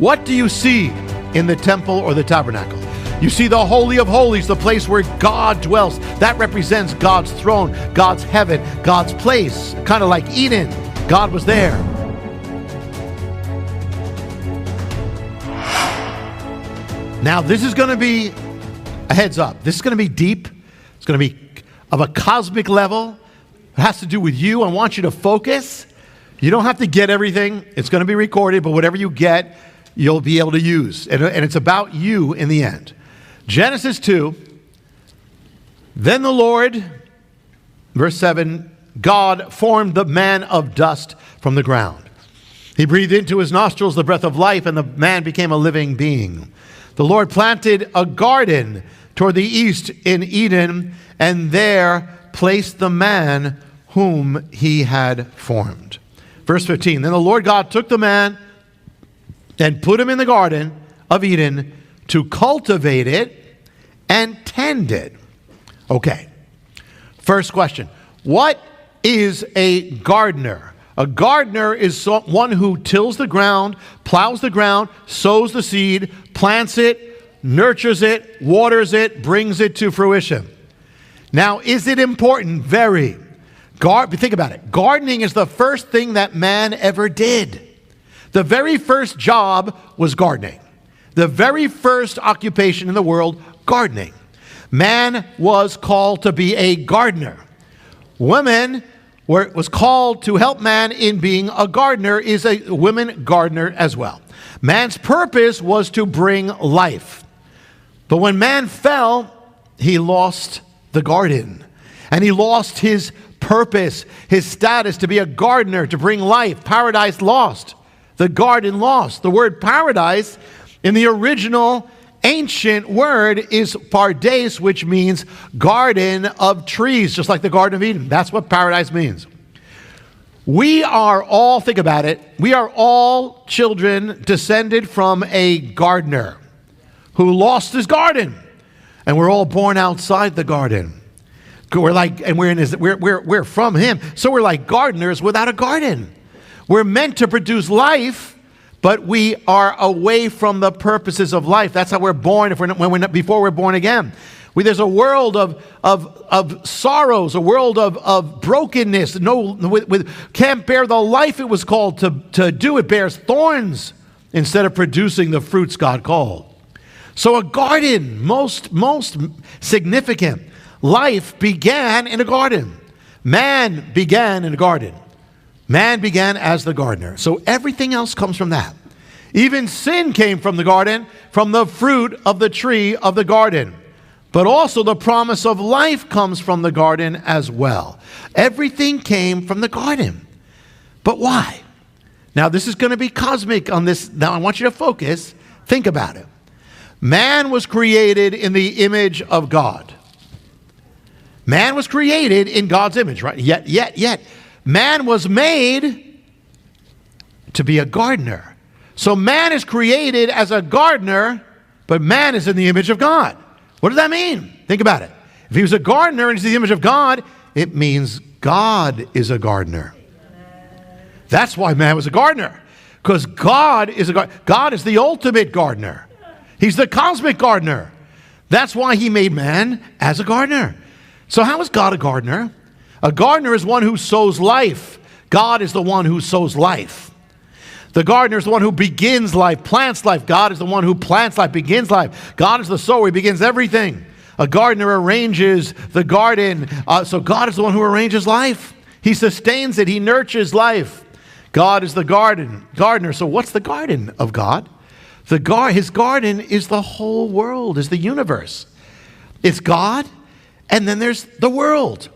What do you see in the temple or the tabernacle? You see the Holy of Holies, the place where God dwells. That represents God's throne, God's heaven, God's place. Kind of like Eden. God was there. Now, this is going to be a heads up. This is going to be deep. It's going to be of a cosmic level. It has to do with you. I want you to focus. You don't have to get everything. It's going to be recorded, but whatever you get, you'll be able to use. And it's about you in the end. Genesis 2, then the Lord, verse 7, God formed the man of dust from the ground. He breathed into his nostrils the breath of life, and the man became a living being. The Lord planted a garden toward the east in Eden, and there placed the man whom he had formed. Verse 15, then the Lord God took the man and put him in the garden of Eden to cultivate it and tend it. Okay, first question. What is a gardener? A gardener is one who tills the ground, plows the ground, sows the seed, plants it, nurtures it, waters it, brings it to fruition. Now, is it important? Very. Think about it. Gardening is the first thing that man ever did. The very first job was gardening. The very first occupation in the world, gardening. Man was called to be a gardener. Woman was called to help man in being a gardener, is a woman gardener as well. Man's purpose was to bring life. But when man fell, he lost the garden. And he lost his purpose, his status to be a gardener, to bring life. Paradise lost. The garden lost. The word paradise in the original ancient word is pardes, which means garden of trees, just like the Garden of Eden. That's what paradise means. We are all, think about it, we are all children descended from a gardener who lost his garden. And we're all born outside the garden. We're from him. So we're like gardeners without a garden. We're meant to produce life, but we are away from the purposes of life. That's how we're born before we're born again. There's a world of sorrows, a world of brokenness. Can't bear the life it was called to do. It bears thorns instead of producing the fruits God called. So a garden, most significant. Life began in a garden. Man began in a garden. Man began as the gardener. So everything else comes from that. Even sin came from the garden, from the fruit of the tree of the garden. But also the promise of life comes from the garden as well. Everything came from the garden. But why? Now this is going to be cosmic on this. Now I want you to focus. Think about it. Man was created in the image of God. Man was created in God's image, right? Yet. Man was made to be a gardener. So man is created as a gardener, but man is in the image of God. What does that mean? Think about it. If he was a gardener and he's the image of God, it means God is a gardener. That's why man was a gardener. Because God is the ultimate gardener. He's the cosmic gardener. That's why he made man as a gardener. So how is God a gardener? A gardener is one who sows life. God is the one who sows life. The gardener is the one who begins life, plants life. God is the one who plants life, begins life. God is the sower. He begins everything. A gardener arranges the garden. So God is the one who arranges life. He sustains it. He nurtures life. God is the gardener. So what's the garden of God? His garden is the whole world, is the universe. It's God, and then there's the world.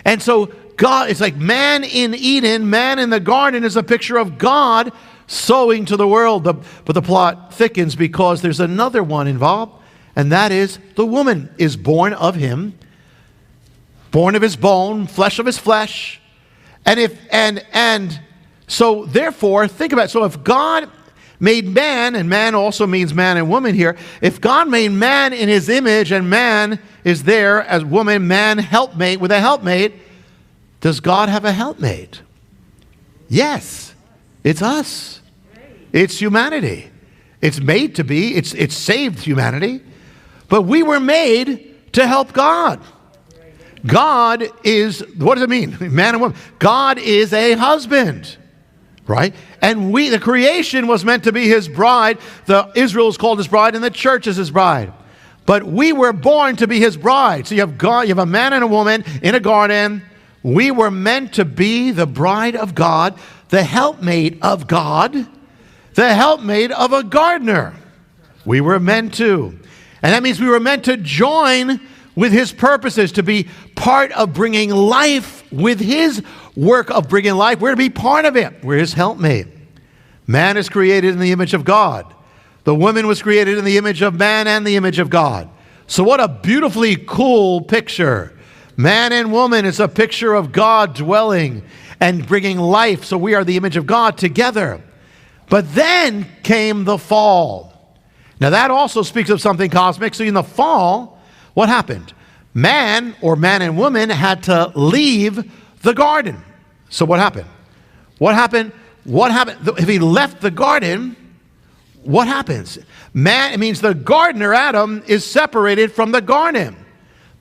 And so God, it's like man in Eden, man in the garden is a picture of God sowing to the world. But the plot thickens because there's another one involved, and that is the woman is born of him, born of his bone, flesh of his flesh. And so therefore, think about it. So if God made man, and man also means man and woman here, if God made man in his image and man is there as woman, man, helpmate with a helpmate, does God have a helpmate? Yes. It's us. It's humanity. It's made to be. It's saved humanity. But we were made to help God. God is, what does it mean? Man and woman. God is a husband. Right? And the creation was meant to be his bride. Israel is called his bride, and the church is his bride. But we were born to be his bride. So you have God, you have a man and a woman in a garden. We were meant to be the bride of God, the helpmate of God, the helpmate of a gardener. We were meant to. And that means we were meant to join with his purposes, to be part of bringing life with his work of bringing life. We're to be part of it. We're his helpmate. Man is created in the image of God. The woman was created in the image of man and the image of God. So what a beautifully cool picture. Man and woman is a picture of God dwelling and bringing life. So we are the image of God together. But then came the fall. Now that also speaks of something cosmic. So in the fall, what happened? Man, or man and woman, had to leave the garden. So what happened? What happened? If he left the garden, what happens? Man, it means the gardener, Adam, is separated from the garden.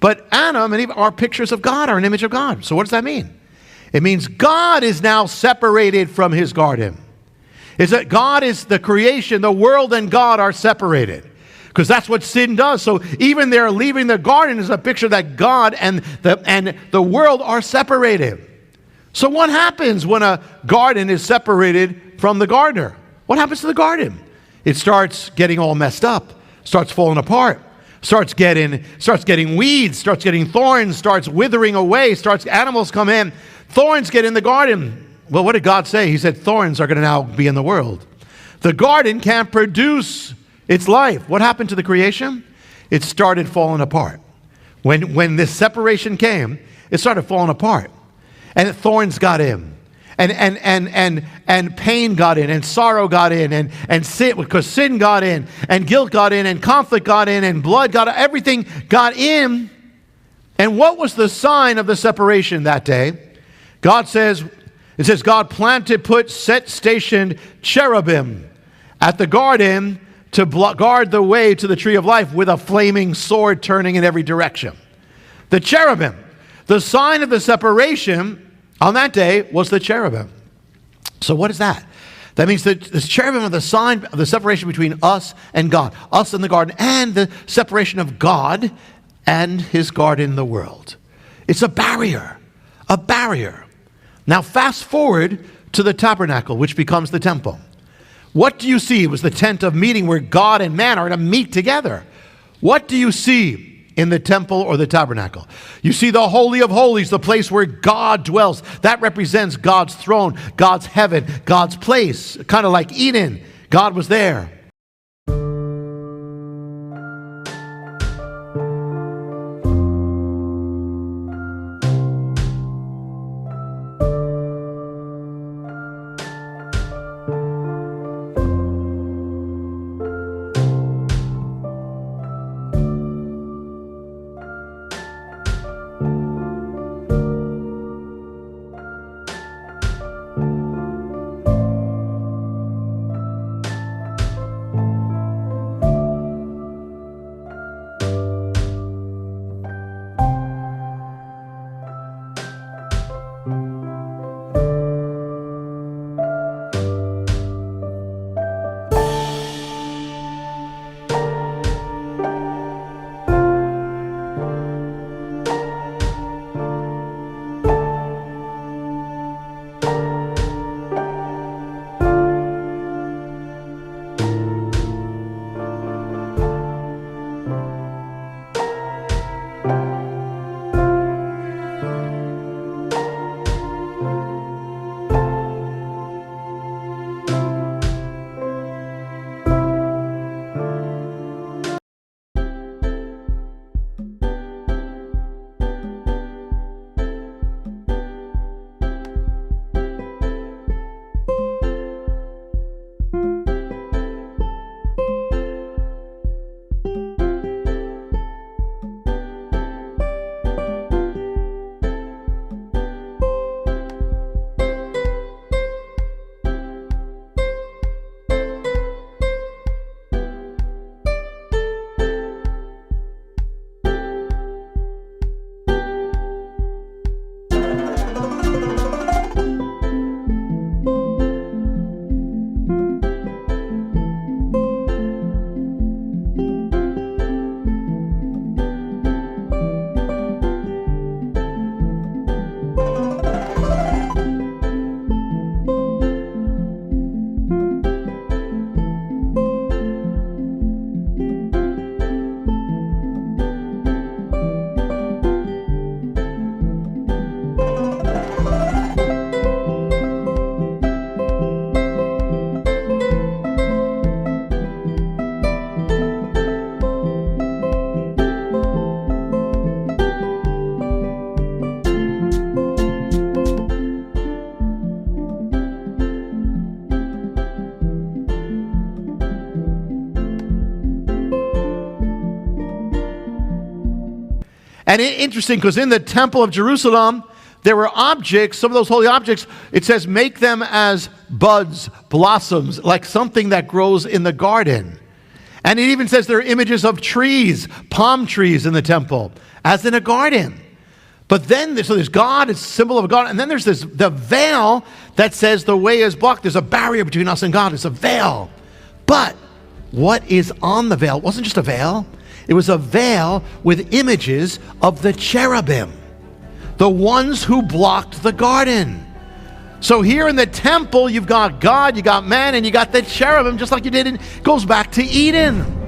But Adam and Eve are pictures of God, are an image of God. So what does that mean? It means God is now separated from his garden. Is that God is the creation, the world and God are separated. Because that's what sin does. So even their leaving the garden is a picture that God and the world are separated. So what happens when a garden is separated from the gardener? What happens to the garden? It starts getting all messed up, starts falling apart, starts getting weeds, starts getting thorns, starts withering away, animals come in. Thorns get in the garden. Well, what did God say? He said thorns are going to now be in the world. The garden can't produce its life. What happened to the creation? It started falling apart. When this separation came, it started falling apart. And thorns got in. And pain got in, and sorrow got in, and sin, because sin got in, and guilt got in, and conflict got in, and blood got in, everything got in. And what was the sign of the separation that day? God says, it says, God stationed cherubim at the garden to guard the way to the tree of life with a flaming sword turning in every direction. The cherubim, the sign of the separation on that day was the cherubim. So what is that? That means that the cherubim are the sign of the separation between us and God, us and the garden, and the separation of God and his garden, the world. It's a barrier, a barrier. Now fast forward to the tabernacle, which becomes the temple. What do you see? It was the tent of meeting where God and man are to meet together. What do you see in the temple or the tabernacle? You see the Holy of Holies, the place where God dwells. That represents God's throne, God's heaven, God's place. Kind of like Eden. God was there. And interesting, because in the temple of Jerusalem, there were objects, some of those holy objects, it says, make them as buds, blossoms, like something that grows in the garden. And it even says there are images of trees, palm trees in the temple, as in a garden. But then, so there's God, it's a symbol of God, and then there's the veil that says the way is blocked. There's a barrier between us and God. It's a veil. But what is on the veil? It wasn't just a veil. It was a veil with images of the cherubim, the ones who blocked the garden. So here in the temple, you've got God, you got man, and you got the cherubim, just like you did goes back to Eden.